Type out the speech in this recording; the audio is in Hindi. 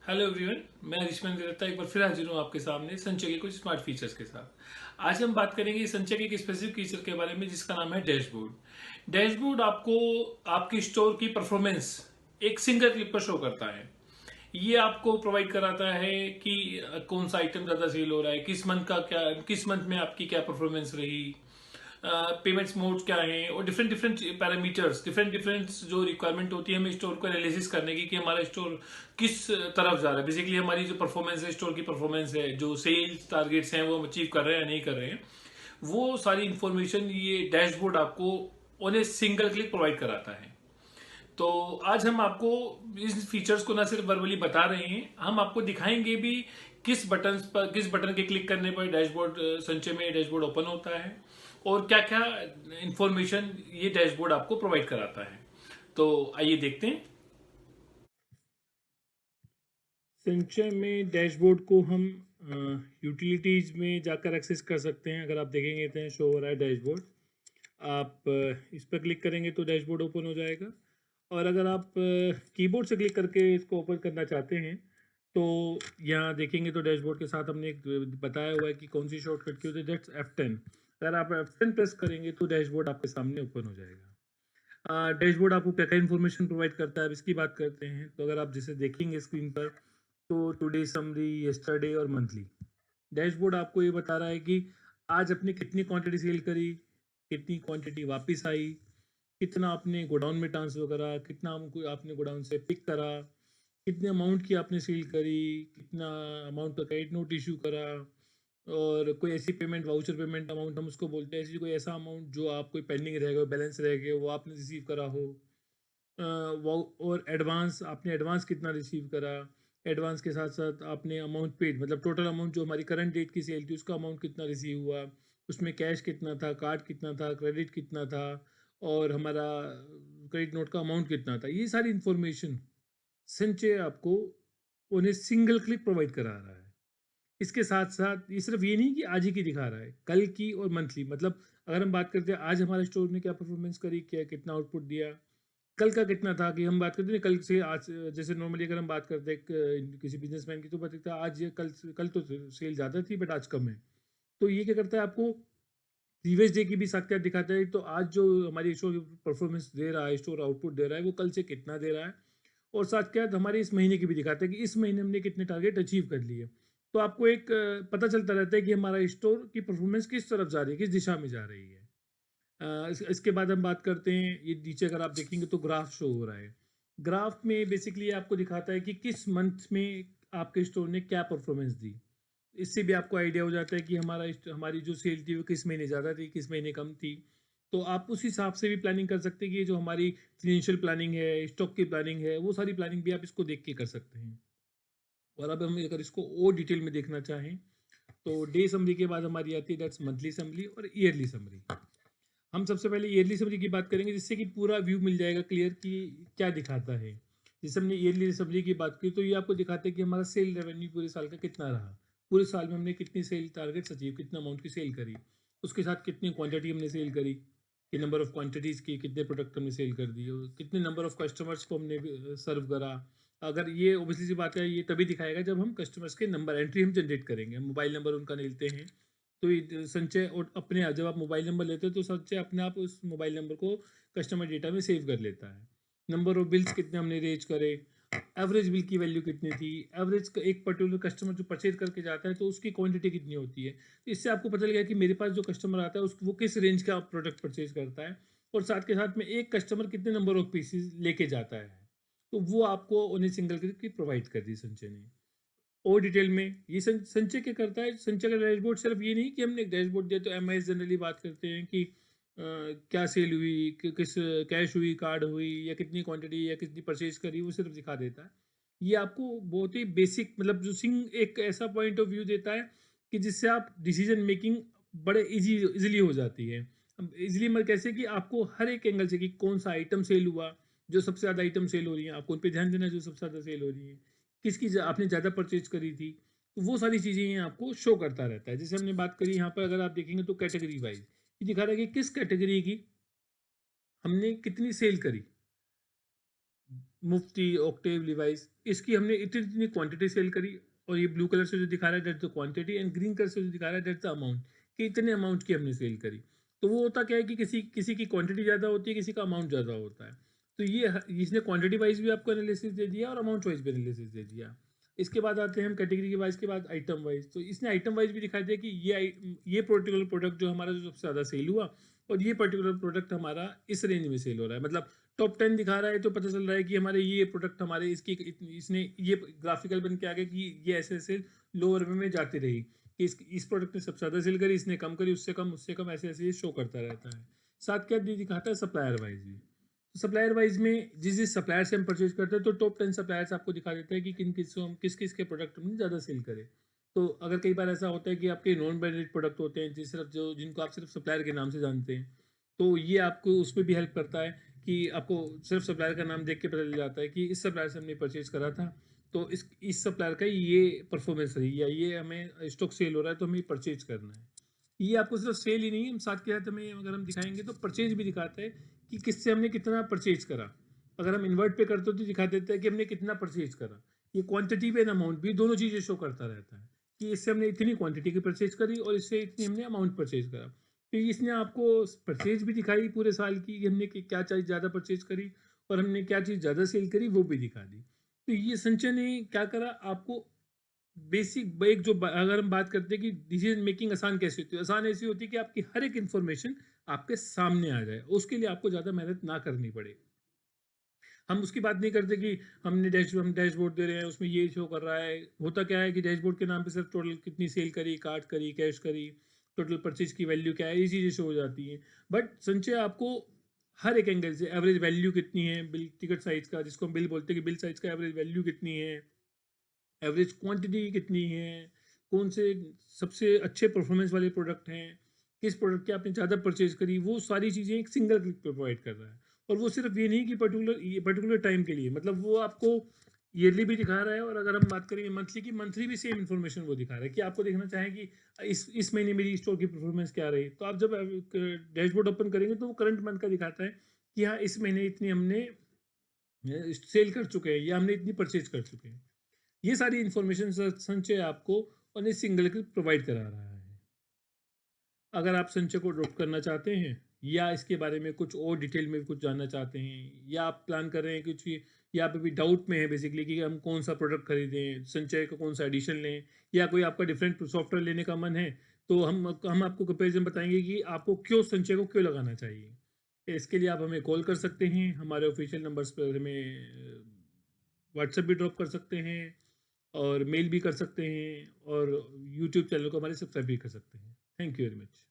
हेलो एवरीवन, मैं हरीशमन दत्ता एक बार फिर हाजिर हूँ आपके सामने संचय के कुछ स्मार्ट फीचर्स के साथ। आज हम बात करेंगे संचय के एक स्पेसिफिक फीचर के बारे में जिसका नाम है डैशबोर्ड। डैशबोर्ड आपको आपकी स्टोर की परफॉर्मेंस एक सिंगल क्लिक पर शो करता है। ये आपको प्रोवाइड कराता है कि कौन सा आइटम ज़्यादा सेल हो रहा है, किस मंथ में आपकी क्या परफॉर्मेंस रही, पेमेंट्स मोड क्या है, और different different parameters, different different जो रिक्वायरमेंट होती है हमें स्टोर को एनालिसिस करने की कि हमारा स्टोर किस तरफ जा रहा है। बेसिकली हमारी जो परफॉर्मेंस है, स्टोर की परफॉर्मेंस है, जो सेल्स टारगेट्स हैं वो हम अचीव कर रहे हैं या नहीं कर रहे हैं, वो सारी इंफॉर्मेशन ये डैशबोर्ड आपको on a single click provide कराता है। तो आज हम आपको इस फीचर्स को ना सिर्फ वर्बली बता रहे हैं, हम आपको दिखाएंगे भी किस बटन के क्लिक करने पर डैशबोर्ड संचय में डैशबोर्ड ओपन होता है और क्या क्या इंफॉर्मेशन ये डैशबोर्ड आपको प्रोवाइड कराता है। तो आइए देखते हैं। संचय में डैशबोर्ड को हम यूटिलिटीज में जाकर एक्सेस कर सकते हैं। अगर आप देखेंगे तो शो हो रहा है डैशबोर्ड। आप इस पर क्लिक करेंगे तो डैशबोर्ड ओपन हो जाएगा। और अगर आप कीबोर्ड से क्लिक करके इसको ओपन करना चाहते हैं तो यहाँ देखेंगे तो डैशबोर्ड के साथ हमने एक बताया हुआ है कि कौन सी शॉर्टकट की होती है, दैट्स F10। अगर आप F10 प्रेस करेंगे तो डैशबोर्ड आपके सामने ओपन हो जाएगा। डैशबोर्ड आपको क्या क्या इन्फॉर्मेशन प्रोवाइड करता है, अब इसकी बात करते हैं। तो अगर आप जैसे देखेंगे स्क्रीन पर तो टुडे समरी, यस्टरडे और मंथली। डैशबोर्ड आपको ये बता रहा है कि आज आपने कितनी क्वांटिटी सेल करी, कितनी क्वांटिटी वापस आई, कितना आपने गोडाउन में ट्रांसफर करा, कितना आपने गोडाउन से पिक करा, कितने अमाउंट की आपने सेल करी, कितना अमाउंट का क्रेडिट नोट इशू करा, और कोई ऐसी पेमेंट, वाउचर पेमेंट अमाउंट हम उसको बोलते हैं, ऐसी कोई ऐसा अमाउंट जो आप कोई पेंडिंग रह गया, बैलेंस रह गया, वो आपने रिसीव करा हो। और एडवांस, आपने एडवांस कितना रिसीव करा, एडवांस के साथ साथ आपने अमाउंट पेड, मतलब टोटल अमाउंट जो हमारी करंट डेट की सेल थी उसका अमाउंट कितना रिसीव हुआ, उसमें कैश कितना था, कार्ड कितना था, क्रेडिट कितना था, और हमारा क्रेडिट नोट का अमाउंट कितना था। ये सारी इंफॉर्मेशन संचय आपको उन्हें सिंगल क्लिक प्रोवाइड करा रहा है। इसके साथ साथ ये सिर्फ ये नहीं कि आज ही की दिखा रहा है, कल की और मंथली, मतलब अगर हम बात करते हैं आज हमारे स्टोर ने क्या परफॉर्मेंस करी, क्या कितना आउटपुट दिया, कल का कितना था, कि हम बात करते हैं कल से आज। जैसे नॉर्मली अगर हम बात करते हैं किसी बिजनेसमैन की, तो पता था आज ये कल तो सेल ज़्यादा थी बट आज कम है। तो ये क्या करता है, आपको प्रीवियस डे की भी साक्षात दिखाता है। तो आज जो हमारी स्टोर परफॉर्मेंस दे रहा है, स्टोर आउटपुट दे रहा है, वो कल से कितना दे रहा है। और साथ क्या हमारे इस महीने की भी दिखाता है कि इस महीने हमने कितने टारगेट अचीव कर लिए। तो आपको एक पता चलता रहता है कि हमारा स्टोर की परफॉर्मेंस किस तरफ जा रही है, किस दिशा में जा रही है। इसके बाद हम बात करते हैं, ये नीचे अगर आप देखेंगे तो ग्राफ शो हो रहा है। ग्राफ में बेसिकली आपको दिखाता है कि किस मंथ में आपके स्टोर ने क्या परफॉर्मेंस दी। इससे भी आपको आइडिया हो जाता है कि हमारी जो सेल थी वो किस महीने ज़्यादा थी, किस महीने कम थी। तो आप उस हिसाब से भी प्लानिंग कर सकते हैं कि ये जो हमारी फाइनेंशियल प्लानिंग है, स्टॉक की प्लानिंग है, वो सारी प्लानिंग भी आप इसको देख के कर सकते हैं। और अब हम अगर इसको और डिटेल में देखना चाहें तो डे समरी के बाद हमारी आती है दैट्स मंथली समरी और ईयरली समरी। हम सबसे पहले ईयरली समरी की बात करेंगे, जिससे कि पूरा व्यू मिल जाएगा क्लियर कि क्या दिखाता है। जैसे हमने ईयरली समरी की बात की तो ये आपको दिखाता है कि हमारा सेल रेवेन्यू पूरे साल का कितना रहा, पूरे साल में हमने कितनी सेल टारगेट्स अचीव, कितना अमाउंट की सेल करी, उसके साथ कितनी क्वांटिटी हमने सेल करी, कि नंबर ऑफ क्वांटिटीज़ की, कितने प्रोडक्ट हमने सेल कर दिए, कितने नंबर ऑफ कस्टमर्स को हमने सर्व करा। अगर ये ओबियसली सी बात है, ये तभी दिखाएगा जब हम कस्टमर्स के नंबर एंट्री हम जनरेट करेंगे, मोबाइल नंबर उनका लेते हैं। तो ये संचय और अपने आप जब आप मोबाइल नंबर लेते हो तो संचय अपने आप उस मोबाइल नंबर को कस्टमर डेटा में सेव कर लेता है। नंबर ऑफ बिल्स कितने हमने रेज करे, एवरेज बिल की वैल्यू कितनी थी, एवरेज एक पर्टिकुलर कस्टमर जो परचेज करके जाता है तो उसकी क्वांटिटी कितनी होती है। तो इससे आपको पता लगेगा कि मेरे पास जो कस्टमर आता है वो किस रेंज का प्रोडक्ट परचेज करता है, और साथ के साथ में एक कस्टमर कितने नंबर ऑफ पीसेज लेके जाता है। तो वो आपको उन्हें सिंगल करके प्रोवाइड कर दी संचय ने। और डिटेल में ये संचय क्या करता है, संचय का डैशबोर्ड सिर्फ ये नहीं कि हमने एक डैशबोर्ड दिया। तो एमआईएस जनरली बात करते हैं कि क्या सेल हुई, किस कैश हुई, कार्ड हुई, या कितनी क्वांटिटी या कितनी परचेज करी, वो सिर्फ दिखा देता है। ये आपको बहुत ही बेसिक, मतलब जो एक ऐसा पॉइंट ऑफ व्यू देता है कि जिससे आप डिसीजन मेकिंग बड़े इजीली हो जाती है। इजीली मतलब कैसे कि आपको हर एक एंगल से कि कौन सा आइटम सेल हुआ, जो सबसे ज़्यादा आइटम सेल हो रही है आपको उन पर ध्यान देना, जो सबसे ज़्यादा सेल हो रही है, आपने ज़्यादा परचेज करी थी। तो वो सारी चीज़ें ये आपको शो करता रहता है। जैसे हमने बात करी यहाँ पर, अगर आप देखेंगे तो कैटेगरी वाइज ये दिखा रहा है कि किस कैटेगरी की हमने कितनी सेल करी। मुफ्ती, ऑक्टेव, लिवाइस, इसकी हमने इतनी इतनी क्वांटिटी सेल करी और ये ब्लू कलर से जो दिखा रहा है that's the quantity and green colour से जो दिखा रहा है दैट्स द अमाउंट, कि इतने अमाउंट की हमने सेल करी। तो वो होता क्या है कि किसी किसी की क्वांटिटी ज़्यादा होती है, किसी का अमाउंट ज़्यादा होता है। तो ये इसने क्वांटिटी वाइज भी आपको एनालिसिस दे दिया और अमाउंट वाइज भी एनालिसिस दे दिया। इसके बाद आते हैं हम कैटेगरी के वाइज के बाद आइटम वाइज। तो इसने आइटम वाइज भी दिखा दिया कि ये पर्टिकुलर प्रोडक्ट जो हमारा जो सबसे ज़्यादा सेल हुआ और ये पर्टिकुलर प्रोडक्ट हमारा इस रेंज में सेल हो रहा है। मतलब टॉप 10 दिखा रहा है तो पता चल रहा है कि हमारे ये प्रोडक्ट हमारे इसकी इसने ये ग्राफिकल बन के आ गया कि ये ऐसे ऐसे लोअर में जाती रही कि इस प्रोडक्ट ने सबसे ज़्यादा सेल करी, इसने कम करी, उससे कम ऐसे ऐसे ये शो करता रहता है। साथ क्या दिखाता है सप्लायर वाइज भी। तो सप्लायर वाइज में जिस जिस सप्लायर से हम परचेज करते हैं तो टॉप 10 सप्लायर्स आपको दिखा देता है कि किस किस के प्रोडक्ट हमने ज़्यादा सेल करे। तो अगर कई बार ऐसा होता है कि आपके नॉन ब्रांडेड प्रोडक्ट होते हैं जिनको आप सिर्फ सप्लायर के नाम से जानते हैं, तो ये आपको उसमें भी हेल्प करता है कि आपको सिर्फ सप्लायर का नाम देख के पता चल जाता है कि इस सप्लायर से हमने परचेज करा था, तो इस सप्लायर का ये परफॉर्मेंस रही या ये हमें स्टॉक सेल हो रहा है तो हमें परचेज करना है। ये आपको सिर्फ सेल ही नहीं, हम साथ के साथ हमें अगर हम दिखाएंगे तो परचेज भी दिखाता है कि किससे हमने कितना परचेज करा। अगर हम इन्वर्ट पे करते हो तो दिखा देता है कि हमने कितना परचेज करा। ये क्वांटिटी पे अमाउंट भी दोनों चीज़ें शो करता रहता है कि इससे हमने इतनी क्वांटिटी की परचेज करी और इससे इतनी हमने अमाउंट परचेज करा। तो इसने आपको परचेज भी दिखाई पूरे साल की कि हमने क्या चीज़ ज़्यादा परचेज करी और हमने क्या चीज़ ज़्यादा सेल करी वो भी दिखा दी। तो ये संचय ने क्या करा आपको बेसिक एक जो अगर हम बात करते हैं कि डिसीजन मेकिंग आसान कैसे होती है, आसान ऐसी होती है कि आपकी हर एक इन्फॉर्मेशन आपके सामने आ जाए, उसके लिए आपको ज़्यादा मेहनत ना करनी पड़े। हम उसकी बात नहीं करते कि हम डैशबोर्ड दे रहे हैं उसमें ये शो कर रहा है। होता क्या है कि डैशबोर्ड के नाम पे सिर्फ टोटल कितनी सेल करी, कार्ट करी, कैश करी, टोटल परचेज की वैल्यू क्या है, ये चीज़ें शो हो जाती हैं। बट संचय आपको हर एक एंगल से एवरेज वैल्यू कितनी है बिल टिकट साइज का, जिसको हम बिल बोलते हैं कि बिल साइज का एवरेज वैल्यू कितनी है, एवरेज क्वांटिटी कितनी है, कौन से सबसे अच्छे परफॉर्मेंस वाले प्रोडक्ट हैं, किस प्रोडक्ट की आपने ज़्यादा परचेज करी, वो सारी चीज़ें एक सिंगल क्लिक पे प्रोवाइड कर रहा है। और वो सिर्फ ये नहीं कि पर्टिकुलर टाइम के लिए, मतलब वो आपको ईयरली भी दिखा रहा है और अगर हम बात करेंगे मंथली की, मंथली भी सेम इन्फॉर्मेशन वो दिखा रहा है कि आपको देखना चाहें कि इस महीने मेरी स्टोर की परफॉर्मेंस क्या रही। तो आप जब डैशबोर्ड ओपन करेंगे तो वो करंट मंथ का दिखाता है कि हाँ इस महीने इतनी हमने सेल कर चुके हैं या हमने इतनी परचेज कर चुके हैं। ये सारी इन्फॉर्मेशन संचय आपको और सिंगल क्लिक प्रोवाइड करा रहा है। अगर आप संचय को अडॉप्ट करना चाहते हैं या इसके बारे में कुछ और डिटेल में कुछ जानना चाहते हैं या आप प्लान कर रहे हैं कुछ, या आप अभी डाउट में है बेसिकली कि हम कौन सा प्रोडक्ट खरीदें, संचय का कौन सा एडिशन लें, या कोई आपका डिफरेंट सॉफ्टवेयर लेने का मन है, तो हम आपको कंपेरिजन बताएंगे कि आपको क्यों संचय को क्यों लगाना चाहिए। इसके लिए आप हमें कॉल कर सकते हैं, हमारे ऑफिशियल नंबर्स पर हमें व्हाट्सएप भी ड्रॉप कर सकते हैं और मेल भी कर सकते हैं और यूट्यूब चैनल को हमारे सब्सक्राइब भी कर सकते हैं। Thank you very much.